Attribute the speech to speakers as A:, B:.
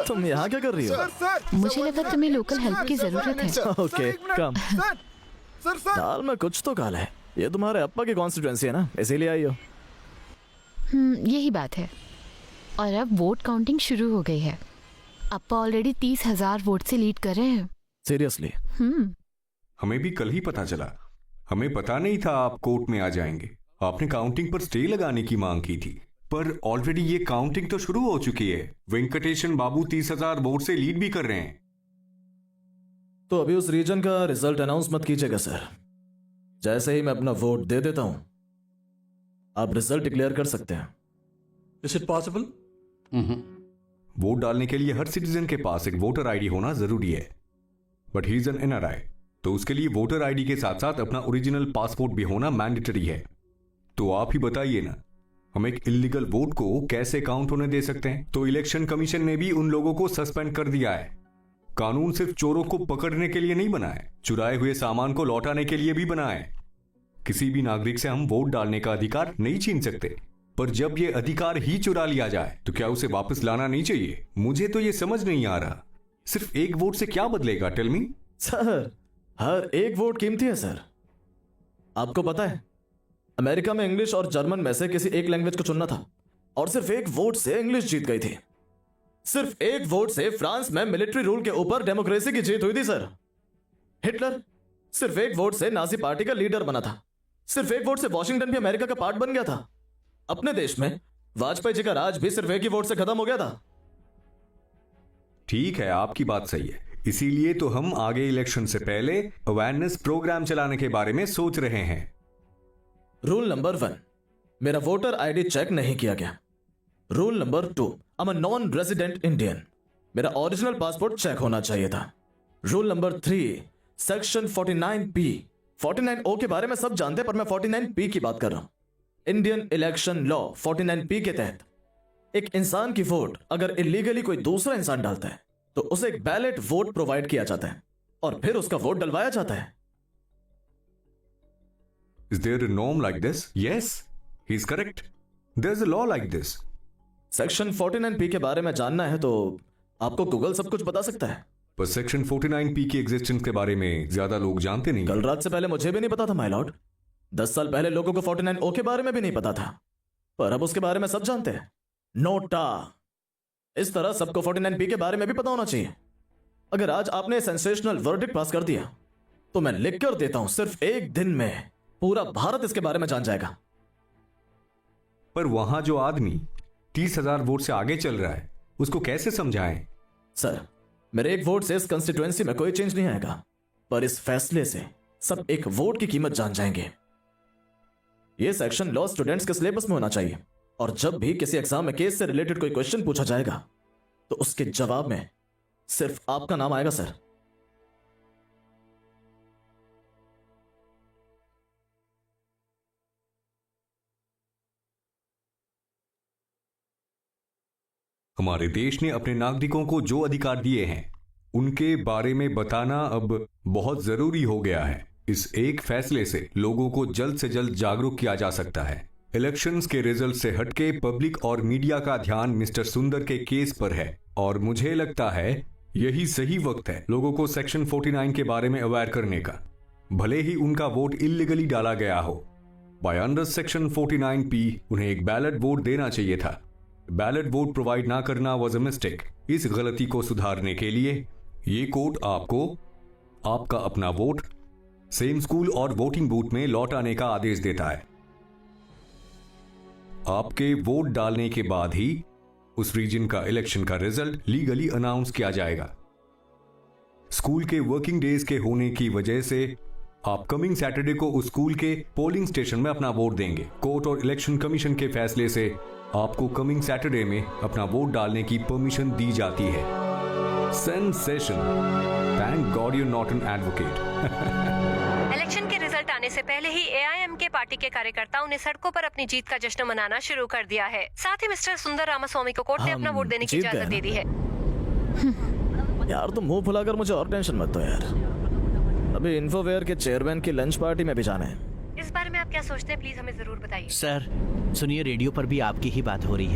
A: तुम यहाँ क्या कर रही हो?
B: मुझे लगा तुम्हें लोकल हेल्प की जरूरत है।
A: ओके कम। दाल में कुछ तो काला है। ये तुम्हारे अप्पा की कॉन्स्टिट्यूएंसी है ना, इसीलिए आई हो।
B: यही बात है। और अब वोट काउंटिंग शुरू हो गई है। अप्पा ऑलरेडी 30,000 वोट से लीड कर रहे हैं।
A: सीरियसली?
C: हमें भी कल ही पता चला। हमें पता नहीं था आप कोर्ट में आ जाएंगे। आपने काउंटिंग पर स्टे लगाने की मांग की थी, पर ऑलरेडी ये काउंटिंग तो शुरू हो चुकी है। वेंकटेशन बाबू 30,000 वोट से लीड भी कर रहे हैं।
A: तो अभी उस रीजन का रिजल्ट अनाउंस मत कीजिएगा सर। जैसे ही मैं अपना वोट दे देता हूं, आप रिजल्ट डिक्लेयर कर सकते हैं।
D: Is it possible?
C: वोट डालने के लिए हर सिटीजन के पास एक वोटर आईडी होना जरूरी है, but he is an NRI, तो उसके लिए वोटर आईडी के साथ साथ अपना ओरिजिनल पासपोर्ट भी होना मैंडेटरी है। तो आप ही बताइए ना, हम एक इलीगल वोट को कैसे काउंट होने दे सकते हैं? तो इलेक्शन कमीशन ने भी उन लोगों को सस्पेंड कर दिया है। कानून सिर्फ चोरों को पकड़ने के लिए नहीं बना है, चुराए हुए सामान को लौटाने के लिए भी बना है। किसी भी नागरिक से हम वोट डालने का अधिकार नहीं छीन सकते, पर जब ये अधिकार ही चुरा लिया जाए तो क्या उसे वापस लाना नहीं चाहिए? मुझे तो ये समझ नहीं आ रहा, सिर्फ एक वोट से क्या बदलेगा? Tell me.
A: सर, हर एक वोट कीमती है सर। आपको पता है, अमेरिका में इंग्लिश और जर्मन में से किसी एक लैंग्वेज को चुनना था, और सिर्फ एक वोट से इंग्लिश जीत गई थी। सिर्फ एक वोट से फ्रांस में मिलिट्री रूल के ऊपर डेमोक्रेसी की जीत हुई थी सर। हिटलर सिर्फ एक वोट से नाजी पार्टी का लीडर बना था। सिर्फ एक वोट से वॉशिंगटन भी अमेरिका का पार्ट बन गया था। अपने देश में वाजपेयी जी का राज भी सिर्फ एक ही वोट से खत्म हो गया था।
C: ठीक है, आपकी बात सही है। इसीलिए तो हम आगे इलेक्शन से पहले अवेयरनेस प्रोग्राम चलाने के बारे में सोच रहे हैं।
A: रूल नंबर 1, मेरा वोटर आईडी चेक नहीं किया गया। Rule number 2, I am non resident Indian, मेरा ओरिजिनल पासपोर्ट चेक होना चाहिए था। Rule number 3, section 49B। 49O के बारे में सब जानते हैं, पर मैं 49P की बात कर रहा हूं। इंडियन इलेक्शन लॉ 49P के तहत एक इंसान की वोट अगर इलीगली कोई दूसरा इंसान डालता है तो उसे एक बैलेट वोट प्रोवाइड किया जाता है और फिर उसका वोट डलवाया जाता है।
C: Is there a norm like this? Yes, he's correct. There's a law like this.
A: Section 49P के बारे में जानना है तो आपको गूगल सब कुछ बता सकता है।
C: पर सेक्शन 49P की एग्जिस्टेंस के बारे में ज्यादा लोग जानते नहीं।
A: कल रात से पहले मुझे भी नहीं पता था माय लॉर्ड। 10 साल पहले लोगों को 49O के बारे में भी नहीं पता था, पर अब उसके बारे में सब जानते हैं। नोटा। इस तरह सबको 49P के बारे में भी पता होना चाहिए। अगर आज आपने सेंसेशनल वर्डिक्ट पास कर दिया तो मैं लिख कर देता हूं, सिर्फ एक दिन में पूरा भारत इसके बारे में जान जाएगा।
C: पर वहां जो आदमी 30,000 वोट से आगे चल रहा है, उसको कैसे समझाएं?
A: सर, मेरे एक वोट से इस कंस्टिट्यूएंसी में कोई चेंज नहीं आएगा, पर इस फैसले से सब एक वोट की कीमत जान जाएंगे। यह सेक्शन लॉ स्टूडेंट्स के सिलेबस में होना चाहिए, और जब भी किसी एग्जाम में केस से रिलेटेड कोई क्वेश्चन पूछा जाएगा तो उसके जवाब में सिर्फ आपका नाम आएगा सर।
C: हमारे देश ने अपने नागरिकों को जो अधिकार दिए हैं उनके बारे में बताना अब बहुत जरूरी हो गया है। इस एक फैसले से लोगों को जल्द से जल्द जागरूक किया जा सकता है। इलेक्शंस के रिजल्ट से हटके पब्लिक और मीडिया का ध्यान मिस्टर सुंदर के केस पर है, और मुझे लगता है यही सही वक्त है लोगों को सेक्शन 49 के बारे में अवेयर करने का। भले ही उनका वोट इलीगली डाला गया हो, बाय अंडर सेक्शन 49P उन्हें एक बैलेट वोट देना चाहिए था। बैलेट वोट प्रोवाइड ना करना वाज अ मिस्टेक। इस गलती को सुधारने के लिए ये कोर्ट आपको आपका अपना वोट सेम स्कूल और वोटिंग बूथ में लौटाने का आदेश देता है। आपके वोट डालने के बाद ही उस रीजन का इलेक्शन का रिजल्ट लीगली अनाउंस किया जाएगा। स्कूल के वर्किंग डेज के होने की वजह से आप कमिंग सैटरडे को उस स्कूल के पोलिंग स्टेशन में अपना वोट देंगे। कोर्ट और इलेक्शन कमीशन के फैसले से आपको कमिंग सैटरडे में अपना वोट डालने की परमिशन दी जाती है। Sensation. Thank God you not an advocate.
E: Election के रिजल्ट आने से पहले ही AIM के पार्टी के कार्यकर्ताओं ने सड़कों पर अपनी जीत का जश्न मनाना शुरू कर दिया है। साथ ही मिस्टर सुंदर रामास्वामी को कोर्ट ने अपना वोट देने की इजाजत दे दी है।
A: यार तुम मुंह फुलाकर मुझे और टेंशन मत दो यार। अभी इन्फोवेयर के चेयरमैन की लंच पार्टी में भी जाना है।
E: इस बारे में आप क्या सोचते हैं, प्लीज हमें जरूर बताइए।
F: सर सुनिए, रेडियो पर भी आपकी ही बात हो रही है।